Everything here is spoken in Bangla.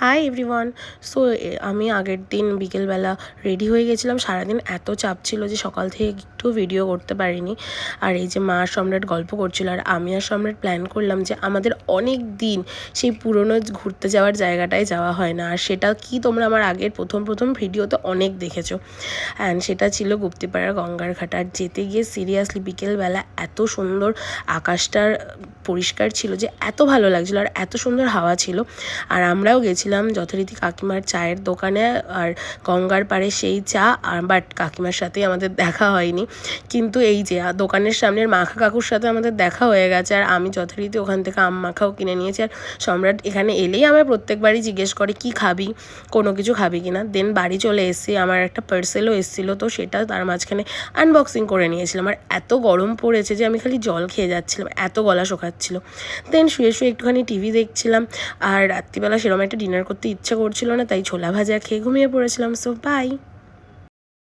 Hi everyone. সো আমি আগের দিন বিকেলবেলা রেডি হয়ে গেছিলাম। সারাদিন এত চাপ ছিল যে সকাল থেকে একটু ভিডিও করতে পারিনি। আর এই যে মা আর সম্রাট গল্প করছিল, আর আমি আর সম্রাট প্ল্যান করলাম যে আমাদের অনেক দিন সেই পুরনো ঘুরতে যাওয়ার জায়গাটায় যাওয়া হয় না। আর সেটা কি তোমরা আমার আগের প্রথম ভিডিওতে অনেক দেখেছো। অ্যান্ড সেটা ছিল গুপ্তিপাড়ার গঙ্গার ঘাট। আর যেতে গিয়ে সিরিয়াসলি বিকেলবেলা এত সুন্দর আকাশটার পরিষ্কার ছিল যে এত ভালো লাগছিলো, আর এত সুন্দর হাওয়া ছিল। আর আমরাও গেছিলাম যথারীতি কাকিমার চায়ের দোকানে, আর গঙ্গার পাড়ে সেই চা। আর বাট কাকিমার সাথেই আমাদের দেখা হয়নি, কিন্তু এই যে দোকানের সামনের মাখা কাকুর সাথে আমাদের দেখা হয়ে গেছে। আর আমি যথারীতি ওখান থেকে আম মাখাও কিনে নিয়েছি। আর সম্রাট এখানে এলেই আমার প্রত্যেকবারই জিজ্ঞেস করে কি খাবি, কোনো কিছু খাবি কি না। দেন বাড়ি চলে এসেছি, আমার একটা পার্সেলও এসেছিলো, তো সেটা তার মাঝখানে আনবক্সিং করে নিয়েছিলাম। আর এত গরম পড়েছে যে আমি খালি জল খেয়ে যাচ্ছিলাম, এত গলা শোকাচ্ছিলো। দেন শুয়ে শুয়ে একটুখানি টিভি দেখছিলাম। আর রাত্রিবেলা সেরকম একটা ডিনার করতে ইচ্ছা করছিল না, তাই ছোলা ভাজা খেয়ে ঘুমিয়ে পড়েছিলাম। So by.